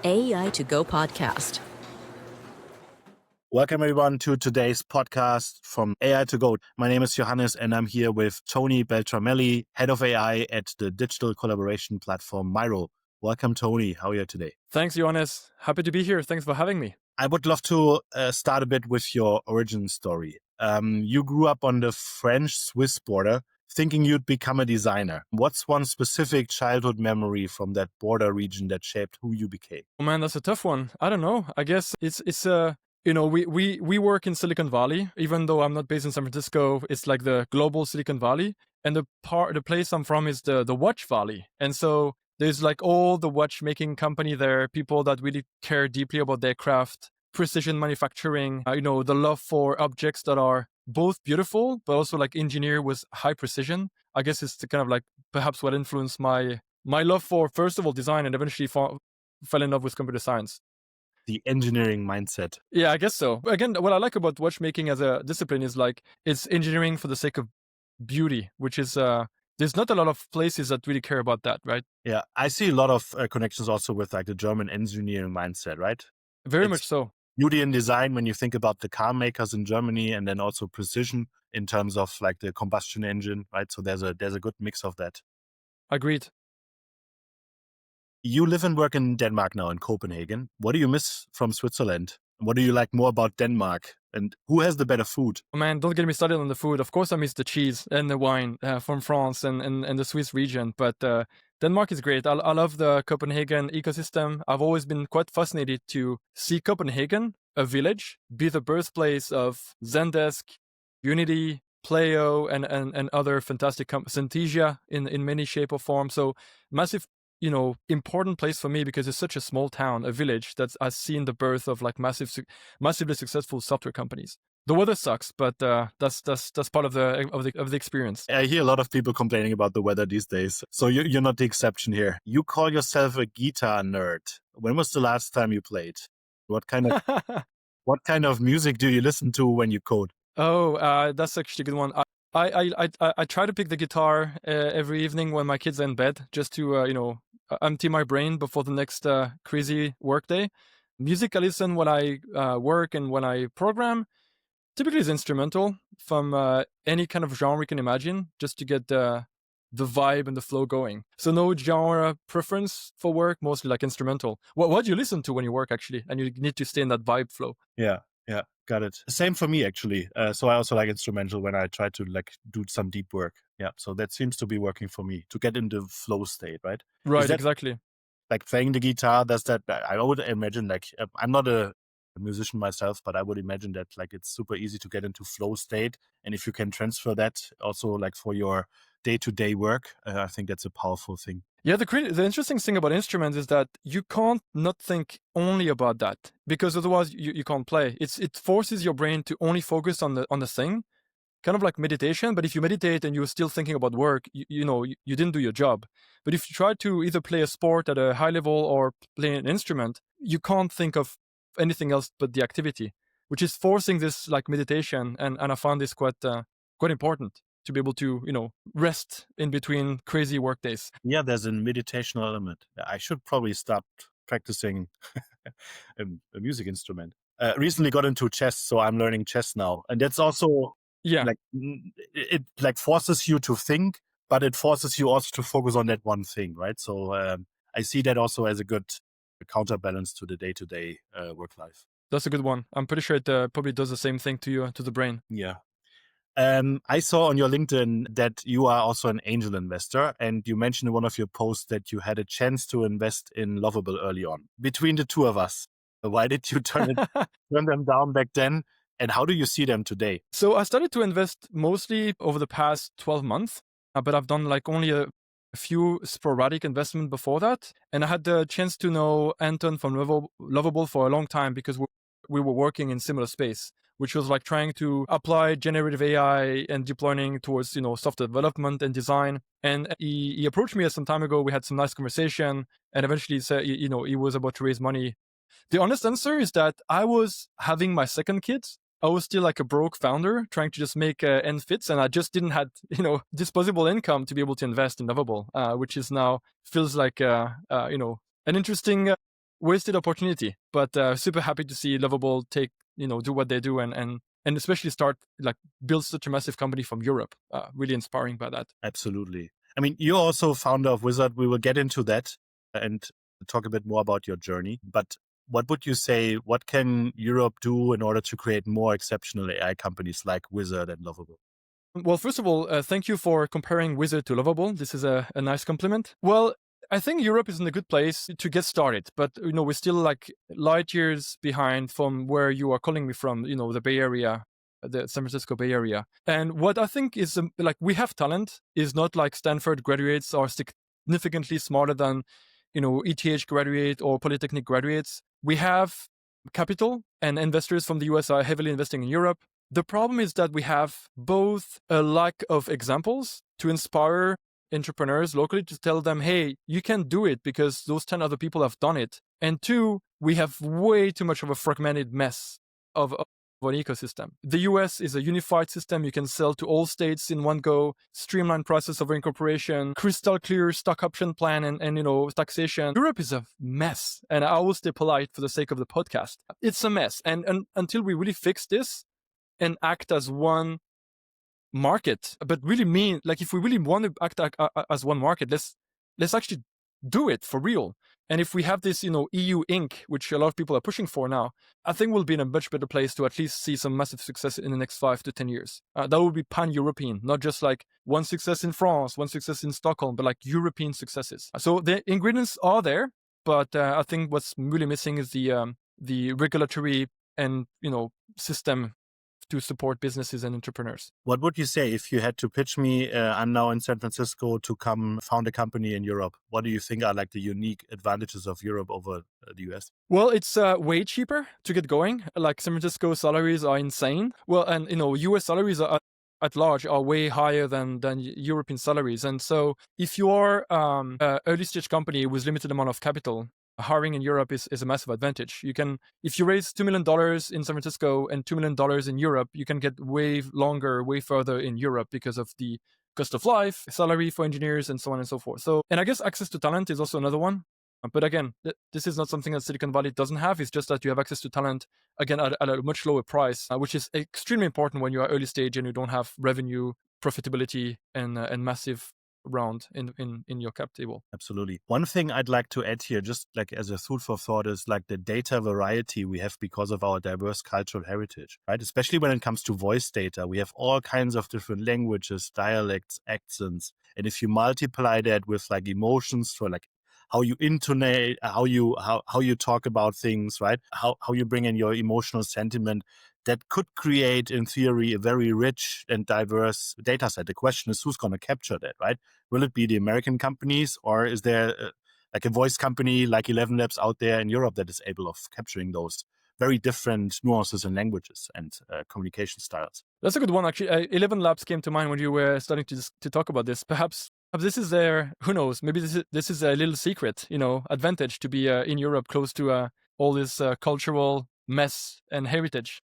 AI to Go podcast. Welcome everyone to today's podcast from AI to Go. My name is Johannes and I'm here with Tony Beltramelli, head of AI at the digital collaboration platform Miro. Welcome, Tony. How are you today? Thanks, Johannes. Happy to be here. Thanks for having me. I would love to start a bit with your origin story. You grew up on the French-Swiss border, thinking you'd become a designer. What's one specific childhood memory from that border region that shaped who you became? Oh man, that's a tough one. I don't know. I guess we work in Silicon Valley. Even though I'm not based in San Francisco, it's like the global Silicon Valley. And the place I'm from is the Watch Valley. And so there's like all the watchmaking company there, people that really care deeply about their craft, precision manufacturing, the love for objects that are both beautiful, but also like engineered with high precision. I guess it's kind of like perhaps what influenced my love for, first of all, design and eventually fell in love with computer science. The engineering mindset. Yeah, I guess so. Again, what I like about watchmaking as a discipline is like it's engineering for the sake of beauty, which is there's not a lot of places that really care about that, right? Yeah, I see a lot of connections also with like the German engineering mindset, right? Very much so. Beauty and design when you think about the car makers in Germany, and then also precision in terms of like the combustion engine, right? So there's a good mix of that. Agreed. You live and work in Denmark now, in Copenhagen. What do you miss from Switzerland? What do you like more about Denmark? And who has the better food? Oh, man, don't get me started on the food. Of course, I miss the cheese and the wine from France and the Swiss region. But Denmark is great. I love the Copenhagen ecosystem. I've always been quite fascinated to see Copenhagen, a village, be the birthplace of Zendesk, Unity, Playo, and other fantastic Synthesia in many shape or form. So massive, important place for me because it's such a small town, a village that has seen the birth of like massively successful software companies. The weather sucks, but that's part of the experience. I hear a lot of people complaining about the weather these days. So you're not the exception here. You call yourself a guitar nerd. When was the last time you played? What kind of music do you listen to when you code? Oh, that's actually a good one. I try to pick the guitar every evening when my kids are in bed, just to empty my brain before the next crazy workday. Music I listen when I work and when I program. Typically is instrumental from any kind of genre you can imagine, just to get the vibe and the flow going. So no genre preference for work, mostly like instrumental. What do you listen to when you work actually? And you need to stay in that vibe flow. Yeah, got it. Same for me actually. So I also like instrumental when I try to like do some deep work. Yeah, so that seems to be working for me to get into flow state, right? Right, exactly. Like playing the guitar, I would imagine like, I'm not a musician myself, but I would imagine that like it's super easy to get into flow state. And if you can transfer that also like for your day-to-day work, I think that's a powerful thing. Yeah, the interesting thing about instruments is that you can't not think only about that, because otherwise you can't play. It forces your brain to only focus on the thing, kind of like meditation. But if you meditate and you're still thinking about work, you didn't do your job. But if you try to either play a sport at a high level or play an instrument, you can't think of anything else but the activity, which is forcing this like meditation. And I found this quite important to be able to, rest in between crazy work days. Yeah, there's a meditational element. I should probably start practicing a music instrument. Recently got into chess, so I'm learning chess now. And that's also like it like forces you to think, but it forces you also to focus on that one thing, right? So I see that also as a good counterbalance to the day-to-day work life. That's a good one. I'm pretty sure it probably does the same thing to you, to the brain. Yeah. I saw on your LinkedIn that you are also an angel investor, and you mentioned in one of your posts that you had a chance to invest in Lovable early on. Between the two of us, why did you turn them down back then? And how do you see them today? So I started to invest mostly over the past 12 months, but I've done like only a few sporadic investments before that. And I had the chance to know Anton from Lovable for a long time because we were working in similar space, which was like trying to apply generative AI and deep learning towards, software development and design. And he approached me some time ago. We had some nice conversation, and eventually said, he was about to raise money. The honest answer is that I was having my second kid. I was still like a broke founder trying to just make ends fits, and I just didn't have, disposable income to be able to invest in Lovable, which is now feels like, an interesting wasted opportunity. But super happy to see Lovable do what they do and especially start build such a massive company from Europe. Really inspiring by that. Absolutely. I mean, you're also founder of Uizard. We will get into that and talk a bit more about your journey. But what would you say, what can Europe do in order to create more exceptional AI companies like Uizard and Lovable? Well, first of all, thank you for comparing Uizard to Lovable. This is a nice compliment. Well, I think Europe is in a good place to get started, but we're still light years behind from where you are calling me from, the Bay Area, the San Francisco Bay Area. And what I think is we have talent, is not like Stanford graduates are significantly smarter than ETH graduate or Polytechnic graduates. We have capital, and investors from the US are heavily investing in Europe. The problem is that we have both a lack of examples to inspire entrepreneurs locally, to tell them, hey, you can do it because those 10 other people have done it. And two, we have way too much of a fragmented mess of an ecosystem. The US is a unified system. You can sell to all states in one go, streamlined process of incorporation, crystal clear stock option plan and taxation. Europe is a mess. And I will stay polite for the sake of the podcast. It's a mess. And until we really fix this and act as one market, but really mean, if we really want to act as one market, let's actually do it for real. And if we have this, EU Inc., which a lot of people are pushing for now, I think we'll be in a much better place to at least see some massive success in the next 5 to 10 years. That will be pan-European, not just one success in France, one success in Stockholm, but European successes. So the ingredients are there, but I think what's really missing is the regulatory and system to support businesses and entrepreneurs. What would you say if you had to pitch me? I'm now in San Francisco to come found a company in Europe. What do you think are the unique advantages of Europe over the US? Well, it's way cheaper to get going. San Francisco salaries are insane. Well, and US salaries at large are way higher than European salaries. And so if you are an early stage company with limited amount of capital, hiring in Europe is a massive advantage. You can, if you raise $2 million in San Francisco and $2 million in Europe, you can get way further in Europe because of the cost of life, salary for engineers, and so on and so forth. So, and I guess access to talent is also another one. But again, this is not something that Silicon Valley doesn't have. It's just that you have access to talent, again, at a much lower price, which is extremely important when you are early stage and you don't have revenue, profitability, and massive round in your cap table. Absolutely. One thing I'd like to add here, just as a food for thought, is the data variety we have because of our diverse cultural heritage, right? Especially when it comes to voice data, we have all kinds of different languages, dialects, accents. And if you multiply that with emotions for how you intonate, how you talk about things, right? How you bring in your emotional sentiment, that could create, in theory, a very rich and diverse data set. The question is, who's going to capture that, right? Will it be the American companies, or is there a voice company like 11 Labs out there in Europe that is able of capturing those very different nuances in languages and communication styles? That's a good one, actually. 11 Labs came to mind when you were starting to talk about this. Perhaps this is their, who knows, maybe this is a little secret, advantage to be in Europe, close to all this cultural mess and heritage.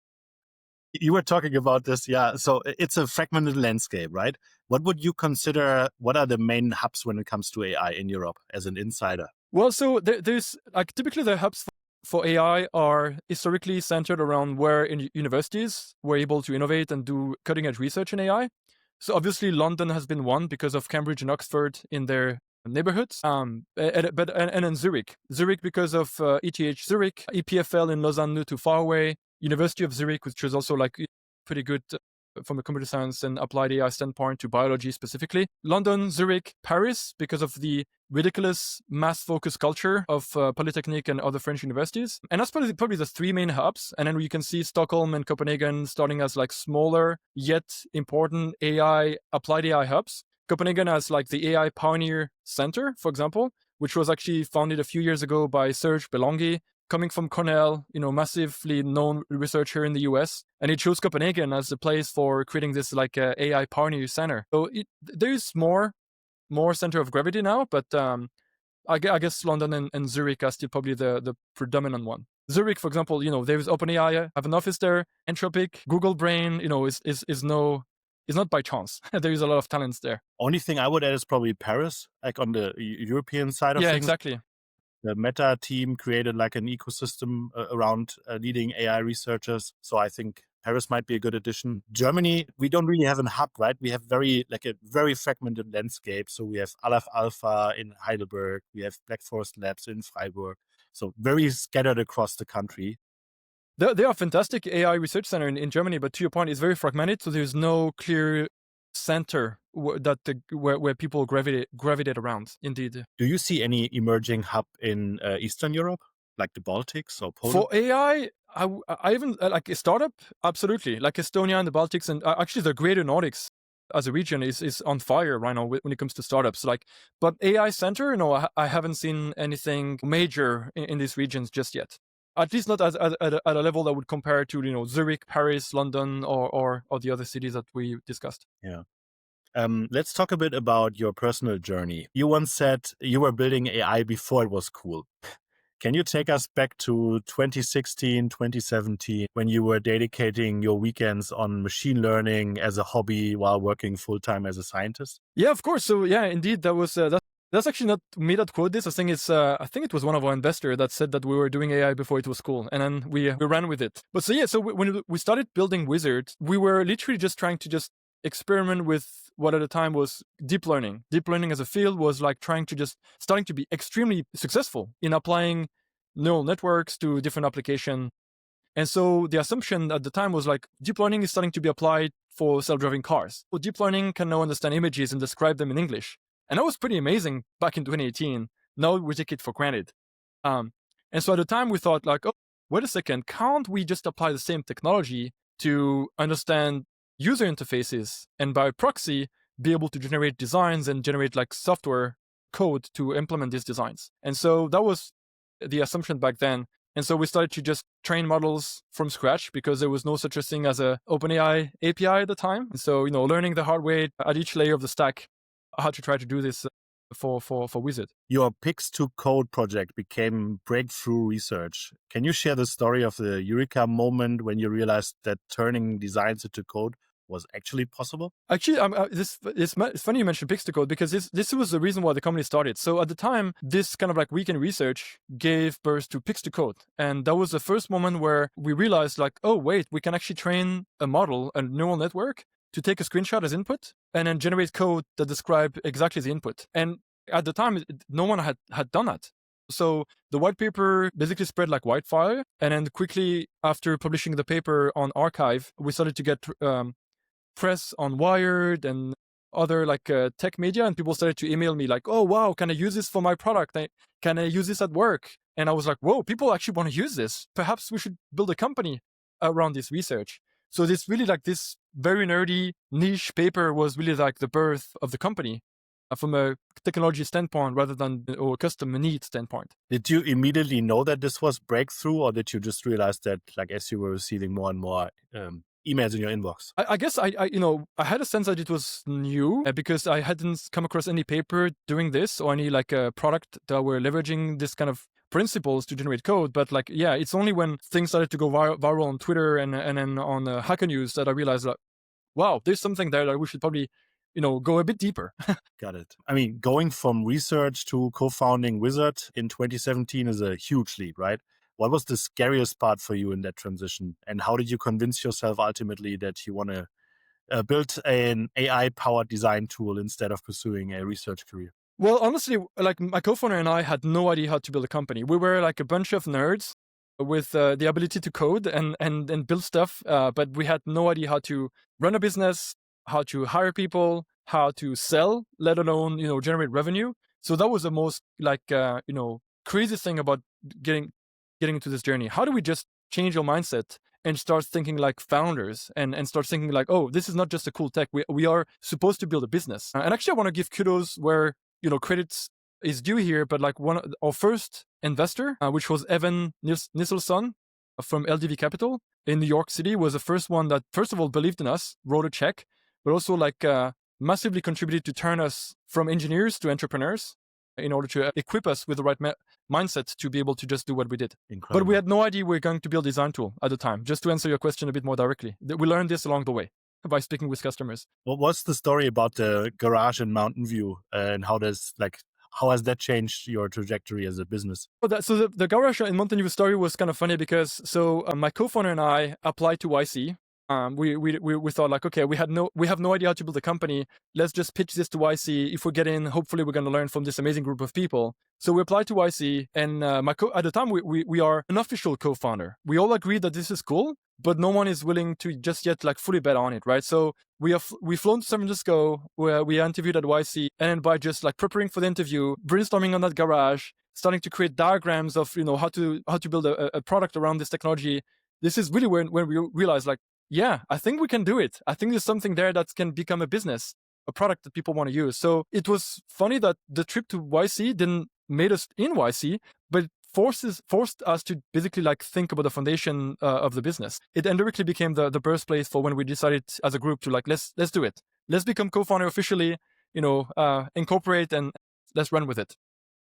You were talking about this, yeah. So it's a fragmented landscape, right? What would you consider, what are the main hubs when it comes to AI in Europe as an insider? Well, so there's typically the hubs for AI are historically centered around where universities were able to innovate and do cutting edge research in AI. So obviously London has been one because of Cambridge and Oxford in their neighborhoods, and then Zurich because of ETH Zurich, EPFL in Lausanne, not too far away, University of Zurich, which is also pretty good from a computer science and applied AI standpoint to biology specifically. London, Zurich, Paris, because of the ridiculous math-focused culture of Polytechnic and other French universities. And that's probably the 3 main hubs. And then you can see Stockholm and Copenhagen starting as smaller yet important applied AI hubs. Copenhagen has the AI Pioneer Center, for example, which was actually founded a few years ago by Serge Belongi, coming from Cornell, massively known researcher in the US, and he chose Copenhagen as the place for creating this AI Pioneer Center. So there is more center of gravity now, but I guess London and Zurich are still probably the predominant one. Zurich, for example, there is OpenAI, have an office there. Anthropic, Google Brain, is not by chance. There is a lot of talents there. Only thing I would add is probably Paris, on the European side of things. Yeah, exactly. The Meta team created like an ecosystem around leading AI researchers. So I think Paris might be a good addition. Germany, we don't really have a hub, right? We have a very fragmented landscape. So we have Aleph Alpha in Heidelberg. We have Black Forest Labs in Freiburg. So very scattered across the country. There are fantastic AI research center in Germany, but to your point, it's very fragmented. So there's no clear center where people gravitate around. Indeed. Do you see any emerging hub in Eastern Europe, like the Baltics or Poland? For AI, I even like a startup. Absolutely, like Estonia and the Baltics, and actually the Greater Nordics as a region is on fire right now when it comes to startups. Like, but AI center, no, I haven't seen anything major in these regions just yet. At least not at a level that would compare to Zurich, Paris, London, or the other cities that we discussed. Yeah. Let's talk a bit about your personal journey. You once said you were building AI before it was cool. Can you take us back to 2016, 2017, when you were dedicating your weekends on machine learning as a hobby while working full-time as a scientist? Yeah, of course. So yeah, indeed, that was that's actually not me that quote this. I think it was one of our investors that said that we were doing AI before it was cool, and then we ran with it. But so yeah, so when we started building Uizard, we were literally just trying to just experiment with what at the time was deep learning. Deep learning as a field was like starting to be extremely successful in applying neural networks to different applications. And so the assumption at the time was like deep learning is starting to be applied for self-driving cars. So deep learning can now understand images and describe them in English. And that was pretty amazing back in 2018. Now we take it for granted. And so at the time we thought like, oh, wait a second, can't we just apply the same technology to understand user interfaces and by proxy be able to generate designs and generate like software code to implement these designs? And so that was the assumption back then. And so we started to just train models from scratch because there was no such a thing as a OpenAI API at the time. And so, learning the hard way at each layer of the stack, how to try to do this for Uizard. Your Pix to Code project became breakthrough research. Can you share the story of the Eureka moment when you realized that turning designs into code was actually possible? Actually, it's funny you mentioned Pix to Code because this was the reason why the company started. So at the time, this kind of like weekend research gave birth to Pix to Code. And that was the first moment where we realized like, oh, wait, we can actually train a model, a neural network, to take a screenshot as input and then generate code that describe exactly the input. And at the time, no one had done that. So the white paper basically spread like wildfire. And then quickly after publishing the paper on Archive, we started to get press on Wired and other like tech media, and people started to email me like, oh, wow, can I use this for my product? Can I use this at work? And I was like, whoa, people actually want to use this. Perhaps we should build a company around this research. So this really like this very nerdy niche paper was really like the birth of the company from a technology standpoint rather than a custom need standpoint. Did you immediately know that this was breakthrough, or did you just realize that like as you were receiving more and more emails in your inbox? I guess I had a sense that it was new because I hadn't come across any paper doing this or any like a product that were leveraging this kind of principles to generate code. But like, yeah, it's only when things started to go viral on Twitter and then on Hacker News that I realized like, wow, there's something there that we should probably, go a bit deeper. Got it. I mean, going from research to co-founding Uizard in 2017 is a huge leap, right? What was the scariest part for you in that transition? And how did you convince yourself ultimately that you want to build an AI-powered design tool instead of pursuing a research career? Well, honestly, like my co-founder and I had no idea how to build a company. We were like a bunch of nerds with the ability to code and build stuff, but we had no idea how to run a business, how to hire people, how to sell, let alone, generate revenue. So that was the most like, crazy thing about getting into this journey. How do we just change our mindset and start thinking like founders and start thinking like, oh, this is not just a cool tech. We are supposed to build a business. And actually, I want to give kudos where, credits is due here, but like our first investor, which was Evan Nisselson from LDV Capital in New York City, was the first one that, first of all, believed in us, wrote a check, but also like massively contributed to turn us from engineers to entrepreneurs in order to equip us with the right mindset to be able to just do what we did. Incredible. But we had no idea we were going to build a design tool at the time. Just to answer your question a bit more directly, we learned this along the way by speaking with customers. What was the story about the garage in Mountain View and how How has that changed your trajectory as a business? So the garage in Montenegro story was kind of funny because my co-founder and I applied to YC. We thought like, okay, we have no idea how to build a company. Let's just pitch this to YC. If we get in, hopefully we're going to learn from this amazing group of people. So we applied to YC, and at the time we are an official co-founder. We all agreed that this is cool, but no one is willing to just yet like fully bet on it, right? So we flown to San Francisco, where we interviewed at YC, and then by just like preparing for the interview, brainstorming on that garage, starting to create diagrams of how to build a product around this technology. This is really when we realized like, yeah, I think we can do it. I think there's something there that can become a business, a product that people want to use. So it was funny that the trip to YC didn't made us in YC, but forced us to basically like think about the foundation of the business. It indirectly became the birthplace for when we decided as a group to like, let's do it. Let's become co-founder officially, incorporate, and let's run with it.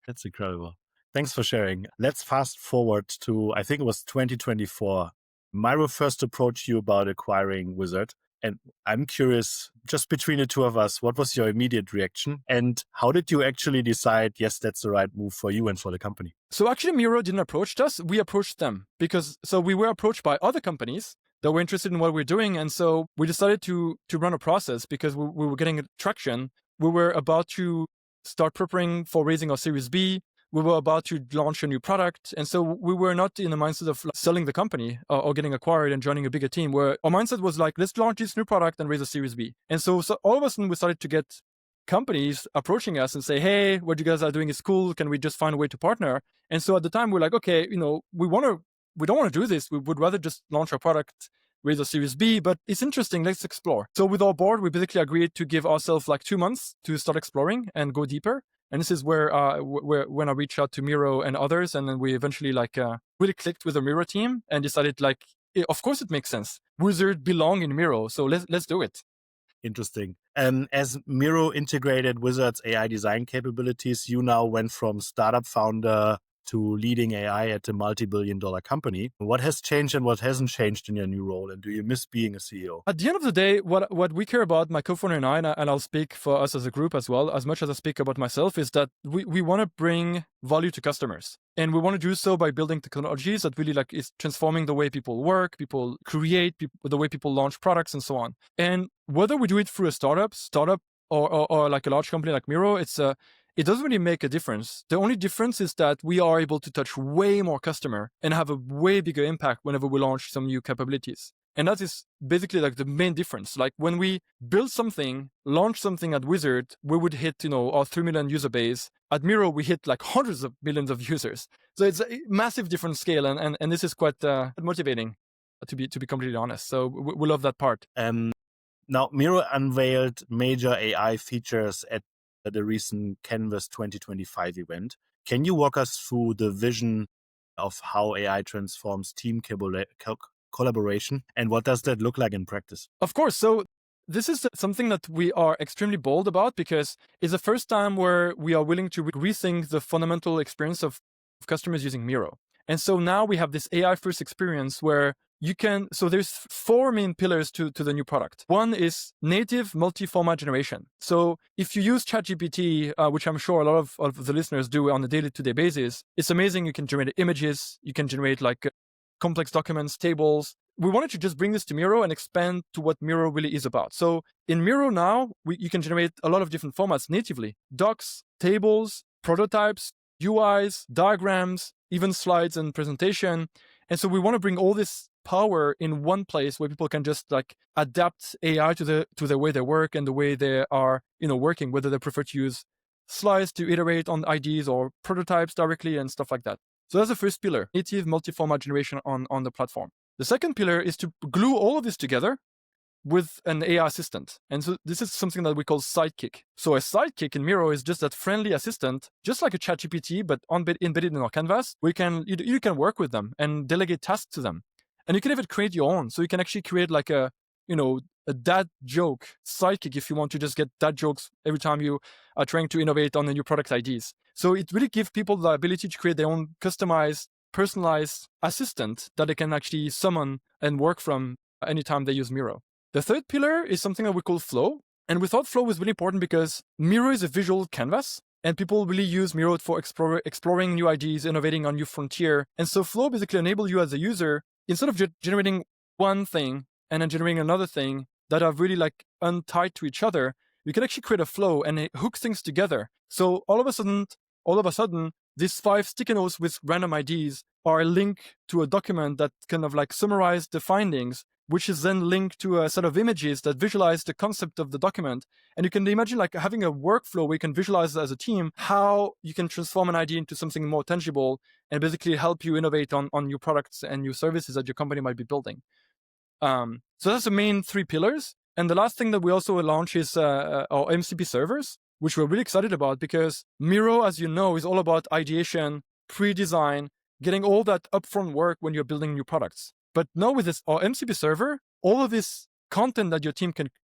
That's incredible. Thanks for sharing. Let's fast forward to, I think it was 2024. Miro first approached you about acquiring Uizard. And I'm curious, just between the two of us, what was your immediate reaction? And how did you actually decide, yes, that's the right move for you and for the company? So actually, Miro didn't approach us. We approached them so we were approached by other companies that were interested in what we're doing. And so we decided to run a process because we were getting traction. We were about to start preparing for raising our Series B. We were about to launch a new product. And so we were not in the mindset of selling the company or getting acquired and joining a bigger team, where our mindset was like, let's launch this new product and raise a Series B. And so all of a sudden we started to get companies approaching us and say, hey, what you guys are doing is cool. Can we just find a way to partner? And so at the time we're like, okay, we don't want to do this. We would rather just launch our product, raise a Series B, but it's interesting. Let's explore. So with our board, we basically agreed to give ourselves like 2 months to start exploring and go deeper. And this is where when I reached out to Miro and others, and then we eventually really clicked with the Miro team and decided of course it makes sense. Uizard belong in Miro, so let's do it. Interesting. As Miro integrated Uizard's AI design capabilities, you now went from startup founder to leading AI at a multi-billion-dollar company. What has changed and what hasn't changed in your new role? And do you miss being a CEO? At the end of the day, what we care about, my co-founder and I, and I'll speak for us as a group as well, as much as I speak about myself, is that we want to bring value to customers. And we want to do so by building technologies that really is transforming the way people work, people create, the way people launch products and so on. And whether we do it through a startup or like a large company like Miro, it doesn't really make a difference. The only difference is that we are able to touch way more customer and have a way bigger impact whenever we launch some new capabilities. And that is basically the main difference. Like when we build something, launch something at Uizard, we would hit, our 3 million user base. At Miro, we hit hundreds of millions of users. So it's a massive different scale. And this is quite motivating, to be completely honest. So we love that part. Now, Miro unveiled major AI features at the recent Canvas 2025 event. Can you walk us through the vision of how AI transforms team collaboration, and what does that look like in practice? Of course. So this is something that we are extremely bold about because it's the first time where we are willing to rethink the fundamental experience of customers using Miro. And so now we have this AI first experience where so there's 4 main pillars to the new product. One is native multi-format generation. So if you use ChatGPT, which I'm sure a lot of the listeners do on a day-to-day basis, it's amazing. You can generate images, you can generate complex documents, tables. We wanted to just bring this to Miro and expand to what Miro really is about. So in Miro now, you can generate a lot of different formats natively: docs, tables, prototypes, UIs, diagrams, even slides and presentation. And so we want to bring all this power in one place where people can just adapt AI to the way they work and the way they are, working, whether they prefer to use slides to iterate on ideas or prototypes directly and stuff like that. So that's the first pillar, native multi-format generation on the platform. The second pillar is to glue all of this together with an AI assistant. And so this is something that we call sidekick. So a sidekick in Miro is just that friendly assistant, just like a ChatGPT, but embedded in our canvas. You can work with them and delegate tasks to them. And you can even create your own. So you can actually create a dad joke sidekick if you want to just get dad jokes every time you are trying to innovate on the new product ideas. So it really gives people the ability to create their own customized, personalized assistant that they can actually summon and work from anytime they use Miro. The third pillar is something that we call flow. And we thought flow was really important because Miro is a visual canvas. And people really use Miro for exploring new ideas, innovating on new frontier. And so Flow basically enables you as a user, instead of generating one thing and then generating another thing that are really like untied to each other, you can actually create a flow and it hooks things together. So all of a sudden, these 5 sticky notes with random IDs are linked to a document that kind of like summarize the findings, which is then linked to a set of images that visualize the concept of the document. And you can imagine like having a workflow where you can visualize as a team how you can transform an idea into something more tangible and basically help you innovate on new products and new services that your company might be building. So that's the main 3 pillars. And the last thing that we also launch is our MCP servers, which we're really excited about because Miro, as you know, is all about ideation, pre-design, getting all that upfront work when you're building new products. But now with our MCP server, all of this content that your team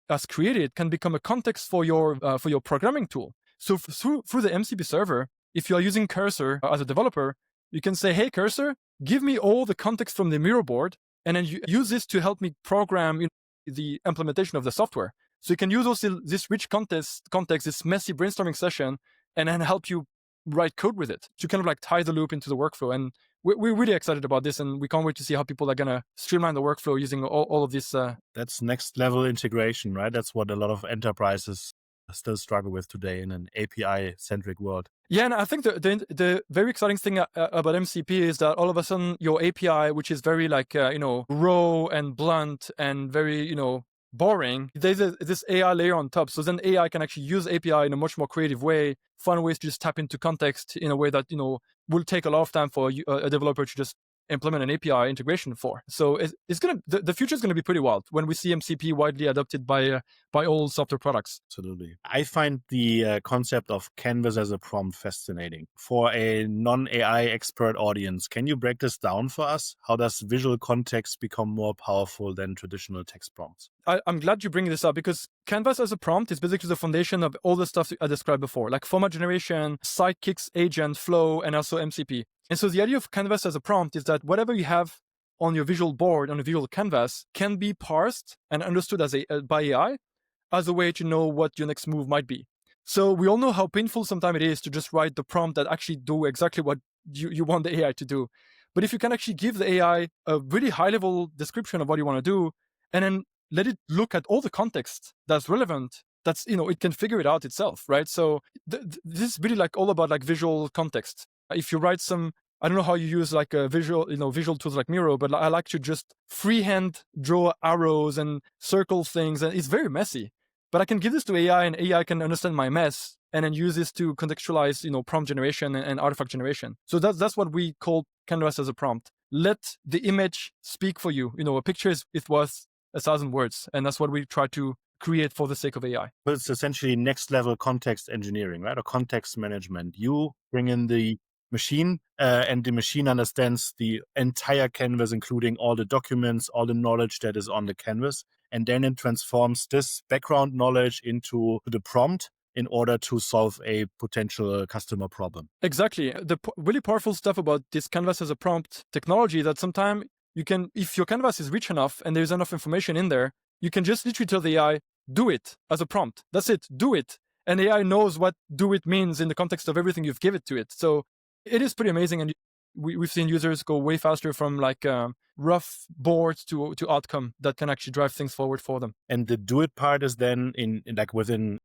has created can become a context for your programming tool. So through the MCP server, if you are using Cursor as a developer, you can say, hey, Cursor, give me all the context from the Miro board, and then you use this to help me program the implementation of the software. So you can use also this rich context, this messy brainstorming session, and then help you write code with it to kind of like tie the loop into the workflow. And we're really excited about this, and we can't wait to see how people are going to streamline the workflow using all of this. That's next level integration, right? That's what a lot of enterprises still struggle with today in an API-centric world. Yeah, and I think the very exciting thing about MCP is that all of a sudden your API, which is very like, raw and blunt and very, boring, there's this AI layer on top. So then AI can actually use API in a much more creative way, find ways to just tap into context in a way that, will take a lot of time for a developer to just implement an API integration for. So the future is going to be pretty wild when we see MCP widely adopted by all software products. Absolutely. I find the concept of Canvas as a prompt fascinating. For a non-AI expert audience, can you break this down for us? How does visual context become more powerful than traditional text prompts? I'm glad you bring this up because Canvas as a prompt is basically the foundation of all the stuff I described before, like format generation, sidekicks, agent, flow, and also MCP. And so the idea of Canvas as a prompt is that whatever you have on your visual board, on a visual canvas, can be parsed and understood by AI as a way to know what your next move might be. So we all know how painful sometimes it is to just write the prompt that actually do exactly what you want the AI to do. But if you can actually give the AI a really high-level description of what you want to do, and then let it look at all the context that's relevant, that's, it can figure it out itself, right? So this is really like all about like visual context. If you write I don't know how you use like a visual tools like Miro, but I like to just freehand draw arrows and circle things, and it's very messy. But I can give this to AI, and AI can understand my mess, and then use this to contextualize, prompt generation and artifact generation. So that's what we call Canvas as a prompt. Let the image speak for you. A picture is worth 1,000 words, and that's what we try to create for the sake of AI. But it's essentially next level context engineering, right? Or context management. You bring in the machine and the machine understands the entire canvas, including all the documents, all the knowledge that is on the canvas. And then it transforms this background knowledge into the prompt in order to solve a potential customer problem. Exactly. The really powerful stuff about this Canvas as a prompt technology that sometimes you can, if your canvas is rich enough and there's enough information in there, you can just literally tell the AI, do it as a prompt. That's it. Do it. And the AI knows what do it means in the context of everything you've given to it. So it is pretty amazing. And we've seen users go way faster from like rough boards to outcome that can actually drive things forward for them. And the do it part is then in like within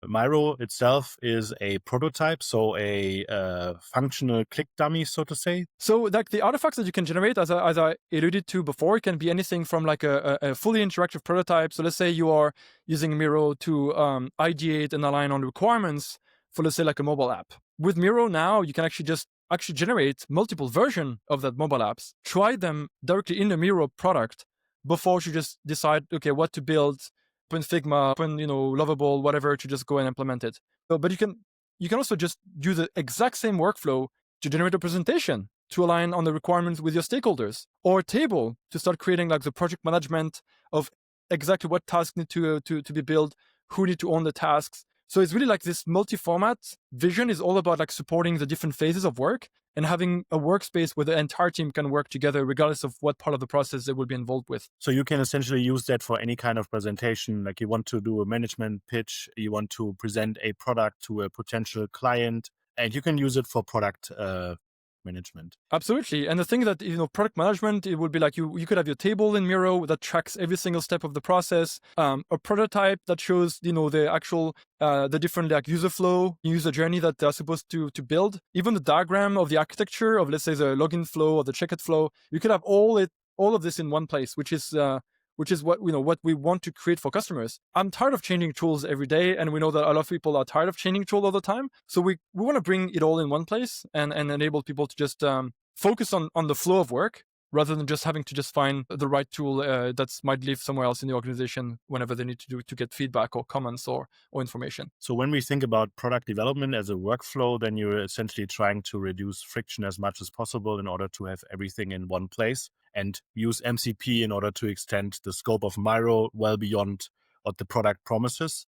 Miro itself is a prototype, so a functional click dummy, so to say. So like the artifacts that you can generate, as I alluded to before, can be anything from like a fully interactive prototype. So let's say you are using Miro to ideate and align on requirements for, let's say, like a mobile app. With Miro now, you can actually generate multiple versions of that mobile apps, try them directly in the Miro product before you just decide, okay, what to build, open Figma, open, Lovable, whatever, to just go and implement it. But you can also just use the exact same workflow to generate a presentation to align on the requirements with your stakeholders, or a table to start creating like the project management of exactly what tasks need to be built, who need to own the tasks. So it's really like this multi-format vision is all about like supporting the different phases of work and having a workspace where the entire team can work together regardless of what part of the process they will be involved with. So you can essentially use that for any kind of presentation. Like you want to do a management pitch, you want to present a product to a potential client, and you can use it for product management. Absolutely. And the thing that, product management, it would be like you could have your table in Miro that tracks every single step of the process, a prototype that shows, the actual, the different like user flow, user journey that they're supposed to build, even the diagram of the architecture of, let's say, the login flow or the checkout flow. You could have all of this in one place, which is what what we want to create for customers. I'm tired of changing tools every day, and we know that a lot of people are tired of changing tools all the time. So we want to bring it all in one place and enable people to just focus on the flow of work rather than just having to just find the right tool that might live somewhere else in the organization whenever they need to get feedback or comments or information. So when we think about product development as a workflow, then you're essentially trying to reduce friction as much as possible in order to have everything in one place, and use MCP in order to extend the scope of Miro well beyond what the product promises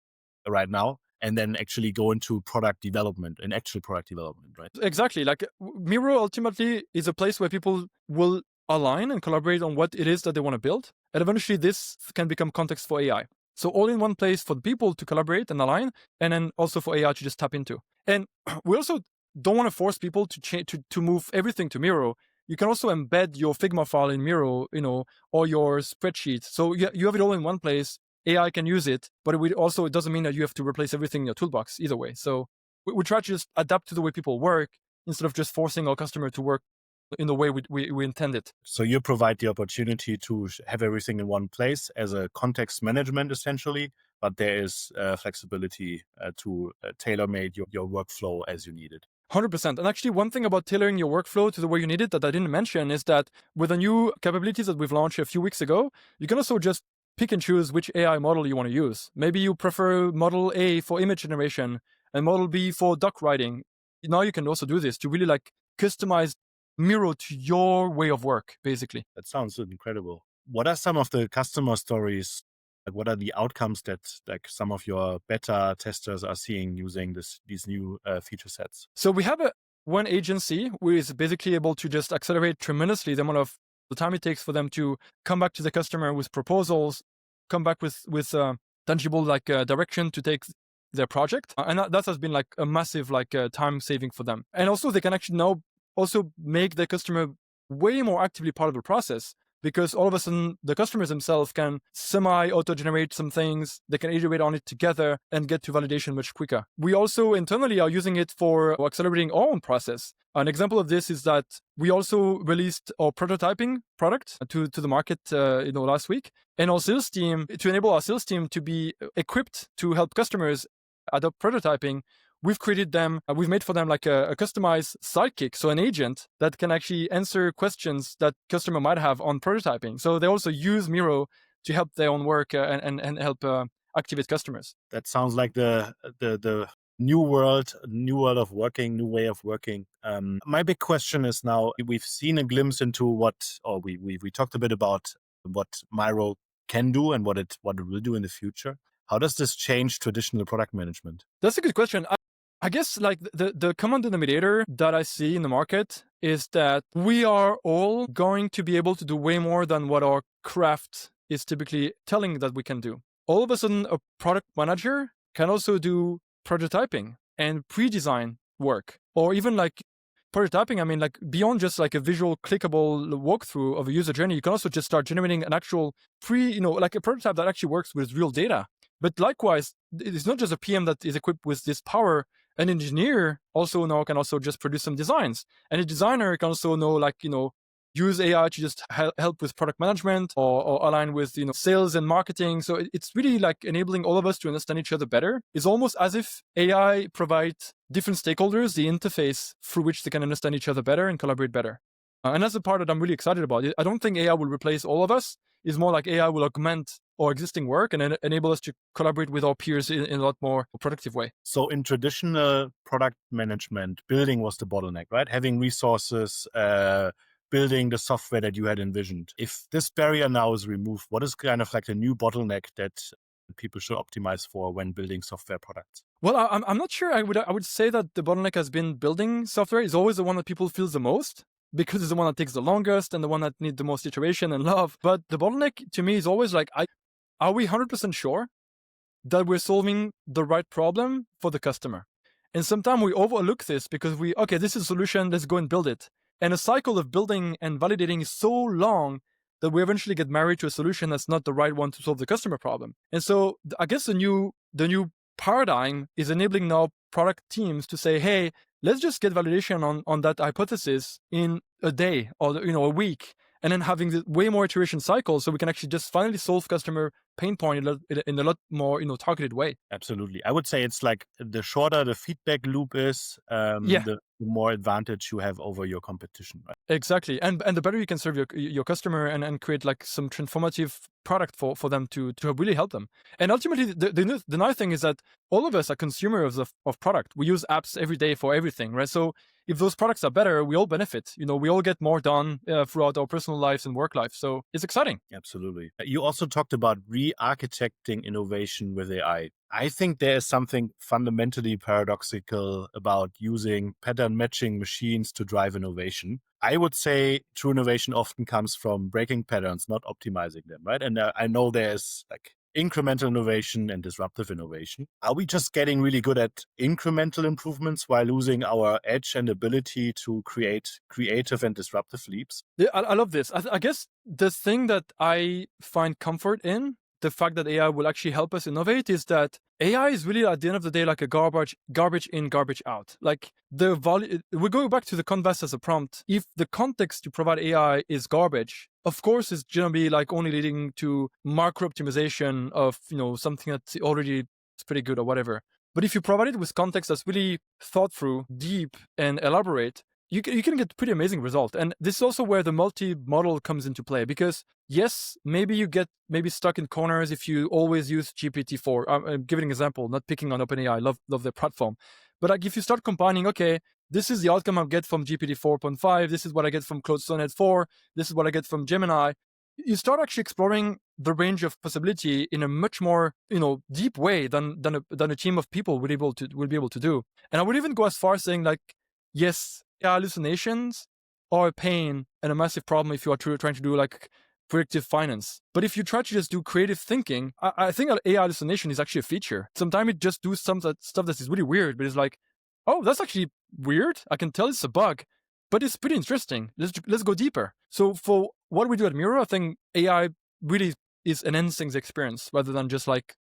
right now, and then actually go into product development and actual product development, right? Exactly. Like Miro ultimately is a place where people will align and collaborate on what it is that they want to build. And eventually this can become context for AI. So all in one place for the people to collaborate and align, and then also for AI to just tap into. And we also don't want to force people to change to move everything to Miro. You can also embed your Figma file in Miro, or your spreadsheet. So you have it all in one place. AI can use it, but it doesn't mean that you have to replace everything in your toolbox either way. So we try to just adapt to the way people work instead of just forcing our customer to work in the way we intend it. So you provide the opportunity to have everything in one place as a context management, essentially, but there is flexibility to tailor-made your workflow as you need it. 100%. And actually, one thing about tailoring your workflow to the way you need it that I didn't mention is that with the new capabilities that we've launched a few weeks ago, you can also just pick and choose which AI model you want to use. Maybe you prefer model A for image generation and model B for doc writing. Now you can also do this to really like customize Miro to your way of work, basically. That sounds incredible. What are some of the customer stories? Like, what are the outcomes that like some of your beta testers are seeing using these new feature sets? So we have one agency who is basically able to just accelerate tremendously the amount of the time it takes for them to come back to the customer with proposals, come back with tangible direction to take their project. And that has been like a massive time saving for them. And also they can actually now also make the customer way more actively part of the process, because all of a sudden the customers themselves can semi-auto-generate some things, they can iterate on it together and get to validation much quicker. We also internally are using it for accelerating our own process. An example of this is that we also released our prototyping product to the market last week, and our sales team, to enable our sales team to be equipped to help customers adopt prototyping, we've made for them like a customized sidekick, so an agent that can actually answer questions that customer might have on prototyping. So they also use Miro to help their own work and help activate customers. That sounds like the new world of working, new way of working. My big question is now, we've seen a glimpse into we talked a bit about what Miro can do and what it will do in the future. How does this change traditional product management? That's a good question. I guess like the common denominator that I see in the market is that we are all going to be able to do way more than what our craft is typically telling that we can do. All of a sudden, a product manager can also do prototyping and pre-design work, or even like prototyping. I mean, like beyond just like a visual clickable walkthrough of a user journey, you can also just start generating an actual like a prototype that actually works with real data. But likewise, it's not just a PM that is equipped with this power. An engineer also now can also just produce some designs. And a designer can also use AI to just help with product management or align with sales and marketing. So it's really like enabling all of us to understand each other better. It's almost as if AI provides different stakeholders the interface through which they can understand each other better and collaborate better. And that's the part that I'm really excited about. I don't think AI will replace all of us. It's more like AI will augment our existing work and enable us to collaborate with our peers in a lot more productive way. So in traditional product management, building was the bottleneck, right? Having resources, building the software that you had envisioned. If this barrier now is removed, what is kind of like the new bottleneck that people should optimize for when building software products? Well, I'm not sure. I would say that the bottleneck has been building software is always the one that people feel the most, because it's the one that takes the longest and the one that needs the most iteration and love. But the bottleneck to me is always like, are we 100% sure that we're solving the right problem for the customer? And sometimes we overlook this because this is a solution, let's go and build it. And a cycle of building and validating is so long that we eventually get married to a solution that's not the right one to solve the customer problem. And so I guess the new paradigm is enabling now product teams to say, hey, let's just get validation on that hypothesis in a day or a week, and then having the way more iteration cycles so we can actually just finally solve customer pain point in a lot more targeted way. Absolutely. I would say it's like the shorter the feedback loop is, the more advantage you have over your competition. Right? Exactly. And the better you can serve your customer and create like some transformative product for them to really help them. And ultimately, the nice thing is that all of us are consumers of product. We use apps every day for everything, right? So if those products are better, we all benefit. We all get more done throughout our personal lives and work life. So it's exciting. Absolutely. You also talked about re-architecting innovation with AI. I think there is something fundamentally paradoxical about using pattern matching machines to drive innovation. I would say true innovation often comes from breaking patterns, not optimizing them, right? And I know there's like incremental innovation and disruptive innovation. Are we just getting really good at incremental improvements while losing our edge and ability to create creative and disruptive leaps? Yeah, I love this. I guess the thing that I find comfort in, the fact that AI will actually help us innovate, is that AI is really at the end of the day like a garbage in, garbage out. Like the value, we're going back to the canvas as a prompt. If the context you provide AI is garbage, of course it's gonna be like only leading to macro optimization of something that's already pretty good or whatever. But if you provide it with context that's really thought through, deep, and elaborate, you can get pretty amazing result. And this is also where the multi-model comes into play, because yes, maybe you get stuck in corners if you always use GPT-4. I'm giving an example, not picking on OpenAI. Love their platform. But like if you start combining, okay, this is the outcome I get from GPT 4.5, this is what I get from Claude Sonnet 4, this is what I get from Gemini, you start actually exploring the range of possibility in a much more deep way than a team of people will be able to do. And I would even go as far as saying like, yes, hallucinations are a pain and a massive problem if you are trying to do like predictive finance. But if you try to just do creative thinking, I think AI hallucination is actually a feature. Sometimes it just do some stuff that is really weird, but it's like, oh, that's actually weird. I can tell it's a bug, but it's pretty interesting. Let's go deeper. So for what we do at Miro, I think AI really is enhancing the experience rather than just like,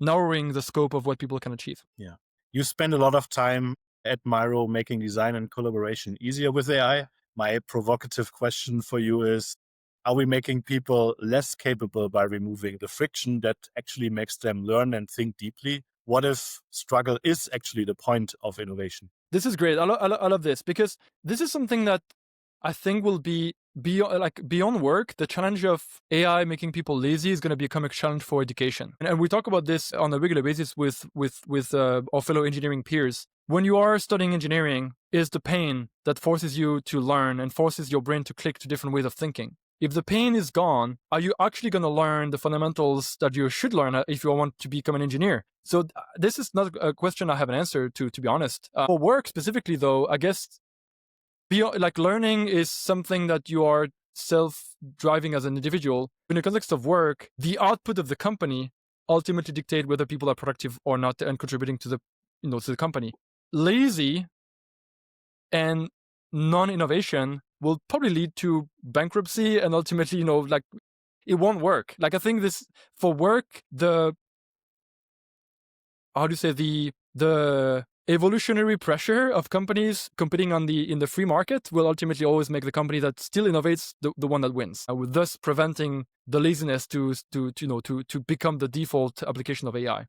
narrowing the scope of what people can achieve. Yeah. You spend a lot of time at Miro making design and collaboration easier with AI. My provocative question for you is, are we making people less capable by removing the friction that actually makes them learn and think deeply? What if struggle is actually the point of innovation? This is great. I love this, because this is something that I think will be beyond work. The challenge of AI making people lazy is going to become a challenge for education. And we talk about this on a regular basis with our fellow engineering peers. When you are studying engineering, is the pain that forces you to learn and forces your brain to click to different ways of thinking. If the pain is gone, are you actually going to learn the fundamentals that you should learn if you want to become an engineer? So this is not a question I have an answer to be honest. For work specifically, though, I guess learning is something that you are self-driving as an individual. In the context of work, the output of the company ultimately dictate whether people are productive or not and contributing to the company. Lazy and non-innovation will probably lead to bankruptcy and ultimately, it won't work. Like I think this for work, the evolutionary pressure of companies competing in the free market will ultimately always make the company that still innovates the one that wins, thus preventing the laziness to become the default application of AI.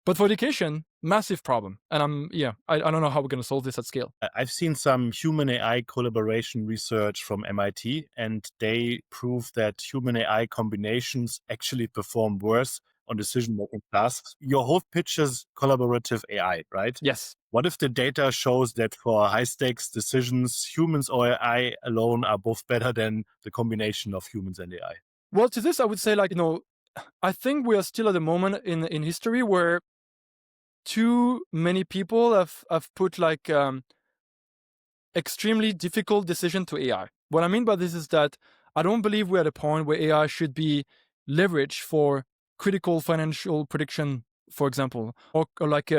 But for education, massive problem. And I don't know how we're going to solve this at scale. I've seen some human AI collaboration research from MIT, and they prove that human AI combinations actually perform worse on decision-making tasks. Your whole pitch is collaborative AI, right? Yes. What if the data shows that for high-stakes decisions, humans or AI alone are both better than the combination of humans and AI? Well, to this, I would say I think we are still at a moment in history where too many people have put like extremely difficult decision to AI. What I mean by this is that I don't believe we're at a point where AI should be leveraged for critical financial prediction, for example, or like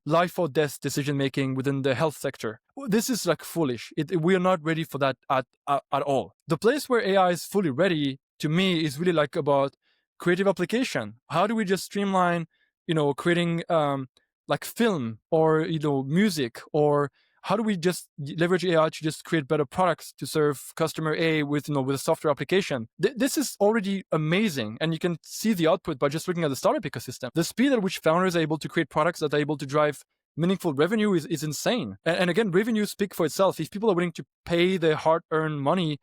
life or death decision making within the health sector. This is like foolish. We are not ready for that at all. The place where AI is fully ready, to me, is really like about creative application. How do we just streamline, creating like film or music, or how do we just leverage AI to just create better products to serve customer A with a software application? This is already amazing, and you can see the output by just looking at the startup ecosystem. The speed at which founders are able to create products that are able to drive meaningful revenue is insane. And again, revenue speak for itself. If people are willing to pay their hard-earned money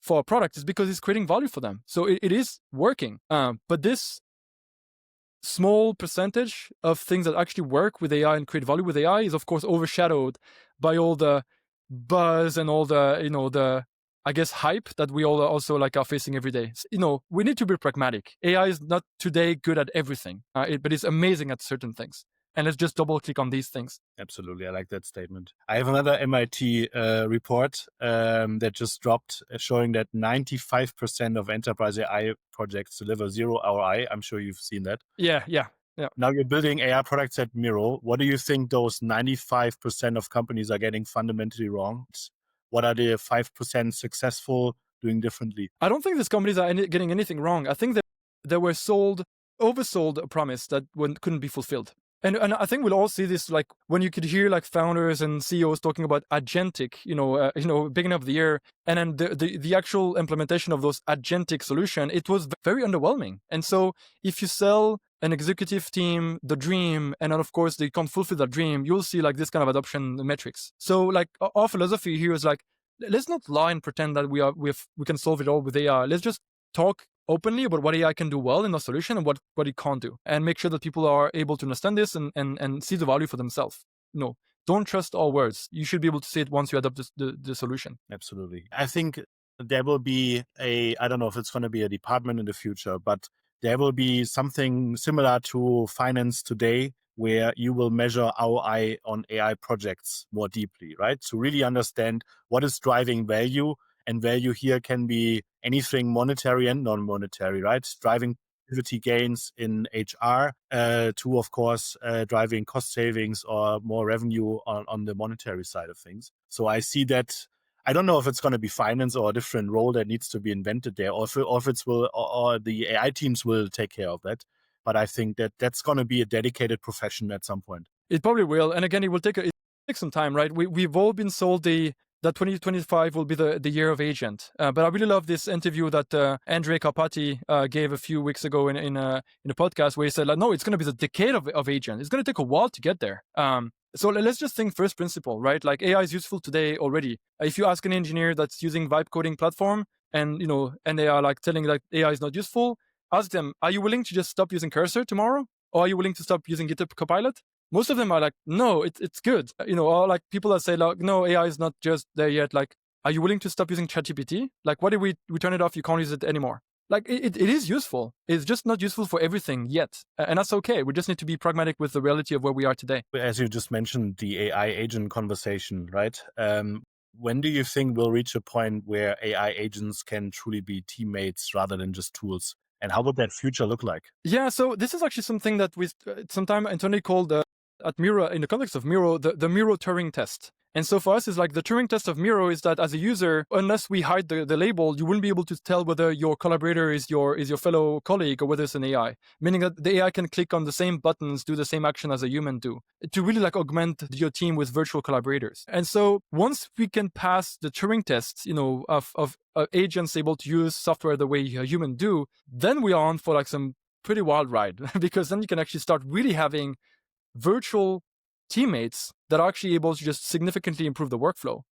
for a product, it's because it's creating value for them. So it is working. But this small percentage of things that actually work with AI and create value with AI is of course overshadowed by all the buzz and all the I guess hype that we all also like are facing every day. We need to be pragmatic. AI is not today good at everything, but it's amazing at certain things. And let's just double click on these things. Absolutely. I like that statement. I have another MIT report that just dropped showing that 95% of enterprise AI projects deliver zero ROI. I'm sure you've seen that. Yeah. Now you're building AI products at Miro. What do you think those 95% of companies are getting fundamentally wrong? What are the 5% successful doing differently? I don't think these companies are getting anything wrong. I think that they were oversold a promise that couldn't be fulfilled. And I think we'll all see this, like when you could hear like founders and CEOs talking about agentic, beginning of the year, and then the actual implementation of those agentic solution, it was very underwhelming. And so if you sell an executive team the dream, and then of course they can't fulfill that dream, you'll see like this kind of adoption metrics. So like our philosophy here is like, let's not lie and pretend that we can solve it all with AI. Let's just talk openly about what AI can do well in the solution and what it can't do, and make sure that people are able to understand this and see the value for themselves. Don't trust our words. You should be able to see it once you adopt the solution. Absolutely. I think there will be I don't know if it's going to be a department in the future, but there will be something similar to finance today, where you will measure ROI on AI projects more deeply, right? To really understand what is driving value. And value here can be anything monetary and non-monetary, right? Driving productivity gains in HR to, of course, driving cost savings or more revenue on the monetary side of things. So I see that. I don't know if it's going to be finance or a different role that needs to be invented there, or if the AI teams will take care of that. But I think that's going to be a dedicated profession at some point. It probably will. And again, it will take some time, right? We've all been sold that 2025 will be the year of agent. But I really love this interview that Andre Carpati gave a few weeks ago in a podcast, where he said, like, no, it's going to be the decade of agent. It's going to take a while to get there. So let's just think first principle, right? Like AI is useful today already. If you ask an engineer that's using vibe coding platform and they are like telling that AI is not useful, ask them, are you willing to just stop using Cursor tomorrow? Or are you willing to stop using GitHub Copilot? Most of them are like, no, it's good. Or like people that say, like, no, AI is not just there yet. Like, are you willing to stop using ChatGPT? Like, what if we turn it off? You can't use it anymore. Like, it is useful. It's just not useful for everything yet. And that's okay. We just need to be pragmatic with the reality of where we are today. As you just mentioned, the AI agent conversation, right? When do you think we'll reach a point where AI agents can truly be teammates rather than just tools? And how would that future look like? Yeah, so this is actually something that we sometimes internally called at Miro, in the context of Miro, the Miro Turing test. And so for us, it's like the Turing test of Miro is that as a user, unless we hide the label, you wouldn't be able to tell whether your collaborator is your fellow colleague or whether it's an AI. Meaning that the AI can click on the same buttons, do the same action as a human do, to really like augment your team with virtual collaborators. And so once we can pass the Turing test, of agents able to use software the way a human do, then we are on for like some pretty wild ride, because then you can actually start really having virtual teammates that are actually able to just significantly improve the workflow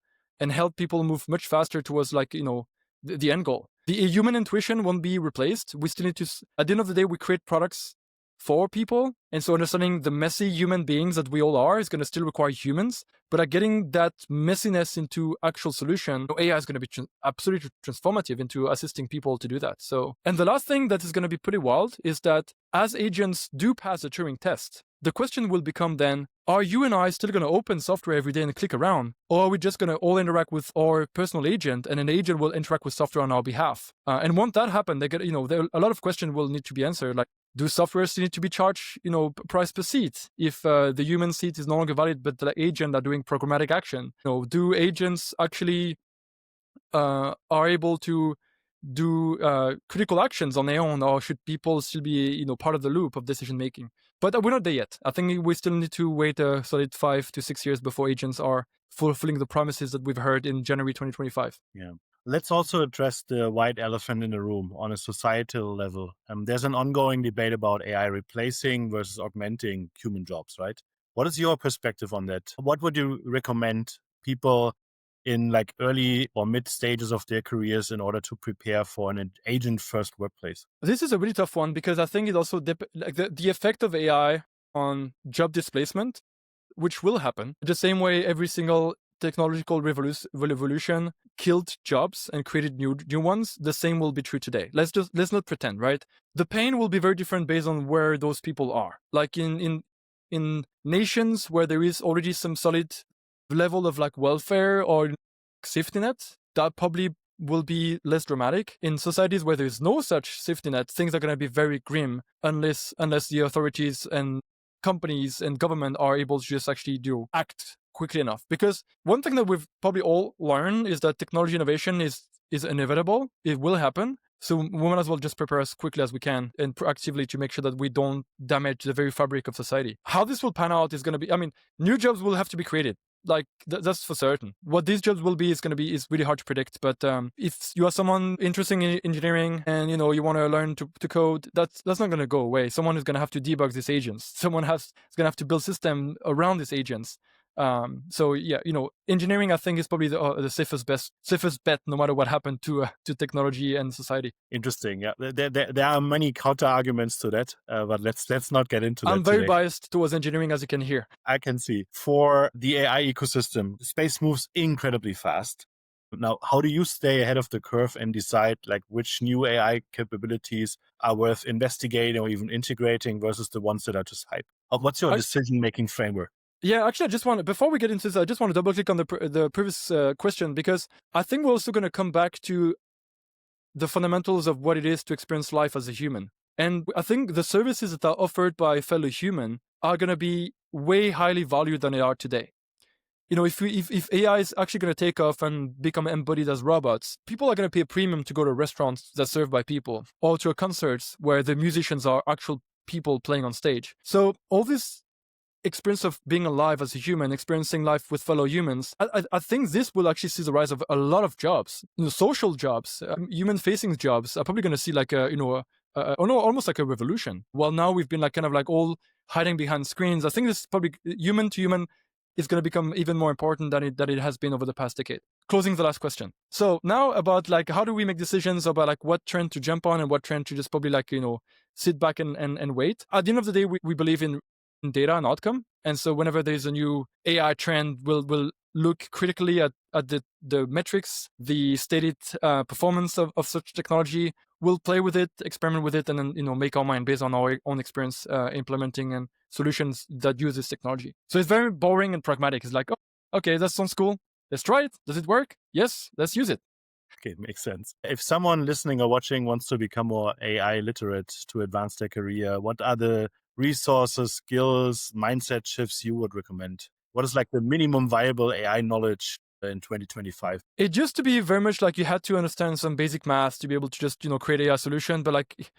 and help people move much faster towards like, the end goal. The human intuition won't be replaced. We still need to, at the end of the day, we create products for people. And so understanding the messy human beings that we all are is going to still require humans. But getting that messiness into actual solution, AI is going to be absolutely transformative into assisting people to do that. So, and the last thing that is going to be pretty wild is that as agents do pass the Turing test, the question will become then, are you and I still going to open software every day and click around? Or are we just going to all interact with our personal agent and an agent will interact with software on our behalf? And once that happens, they get, a lot of questions will need to be answered. Like, do softwares need to be charged, price per seat if the human seat is no longer valid, but the agent are doing programmatic action? Do agents actually are able to do critical actions on their own, or should people still be, part of the loop of decision making? But we're not there yet. I think we still need to wait a solid 5 to 6 years before agents are fulfilling the promises that we've heard in January 2025. Yeah. Let's also address the white elephant in the room on a societal level. There's an ongoing debate about AI replacing versus augmenting human jobs, right? What is your perspective on that? What would you recommend people in like early or mid stages of their careers in order to prepare for an agent-first workplace? This is a really tough one because I think it also the effect of AI on job displacement, which will happen the same way every single technological revolution killed jobs and created new ones. The same will be true today. Let's not pretend, right? The pain will be very different based on where those people are. Like in nations where there is already some solid level of like welfare or safety net, that probably will be less dramatic. In societies where there's no such safety net, things are going to be very grim unless the authorities and companies and government are able to just actually act quickly enough. Because one thing that we've probably all learned is that technology innovation is inevitable. It will happen. So we might as well just prepare as quickly as we can and proactively to make sure that we don't damage the very fabric of society. How this will pan out is going to be, new jobs will have to be created. Like that's for certain. What these jobs will be is really hard to predict. But if you are someone interested in engineering and you want to learn to code, that's not going to go away. Someone is going to have to debug these agents. Someone is going to have to build system around these agents. So yeah, engineering I think is probably the safest bet, no matter what happened to technology and society. Interesting. Yeah, there are many counter arguments to that, but let's not get into that. I'm very biased towards engineering, as you can hear. I can see. For the AI ecosystem, space moves incredibly fast. Now, how do you stay ahead of the curve and decide like which new AI capabilities are worth investigating or even integrating versus the ones that are just hype? What's your decision-making framework? Yeah, actually, before we get into this, I just want to double click on the previous question, because I think we're also going to come back to the fundamentals of what it is to experience life as a human. And I think the services that are offered by fellow human are going to be way highly valued than they are today. If AI is actually going to take off and become embodied as robots, people are going to pay a premium to go to restaurants that are served by people, or to concerts where the musicians are actual people playing on stage. So all this experience of being alive as a human, experiencing life with fellow humans, I think this will actually see the rise of a lot of jobs. Social jobs, human-facing jobs are probably going to see like almost like a revolution. While now we've been like kind of like all hiding behind screens, I think this is probably human to human is going to become even more important than it has been over the past decade. Closing the last question. So now about like how do we make decisions about like what trend to jump on and what trend to just probably like sit back and wait. At the end of the day, we believe in data and outcome. And so whenever there's a new AI trend, we'll look critically at the metrics, the stated performance of such technology. We'll play with it, experiment with it, and then make our mind based on our own experience implementing and solutions that use this technology. So it's very boring and pragmatic. It's like, oh, okay, that sounds cool. Let's try it. Does it work? Yes, let's use it. Okay, makes sense. If someone listening or watching wants to become more AI literate to advance their career, what are the resources, skills, mindset shifts you would recommend? What is like the minimum viable AI knowledge in 2025? It used to be very much like you had to understand some basic math to be able to just, create AI solution. But like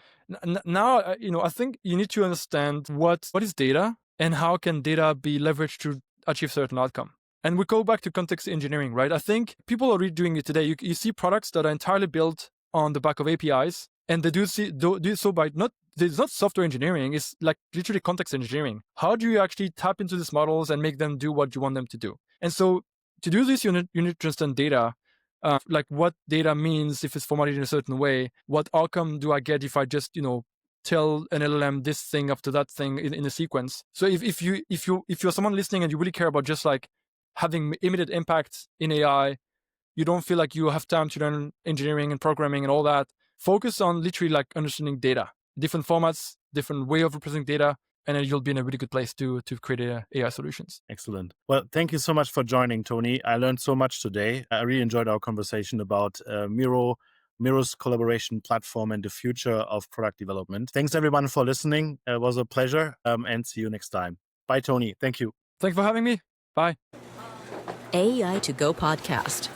now, I think you need to understand what is data and how can data be leveraged to achieve certain outcome. And we go back to context engineering, right? I think people are already doing it today. You see products that are entirely built on the back of APIs, and they do so by it's not software engineering, it's like literally context engineering. How do you actually tap into these models and make them do what you want them to do? And so to do this, you need to understand data, like what data means if it's formatted in a certain way. What outcome do I get if I just, tell an LLM this thing after that thing in a sequence. So if you're someone listening and you really care about just like having immediate impact in AI, you don't feel like you have time to learn engineering and programming and all that, focus on literally like understanding data, different formats, different way of representing data, and then you'll be in a really good place to create AI solutions. Excellent. Well, thank you so much for joining, Tony. I learned so much today. I really enjoyed our conversation about Miro's collaboration platform and the future of product development. Thanks everyone for listening. It was a pleasure, and see you next time. Bye, Tony. Thank you. Thanks for having me. Bye. AI to Go podcast.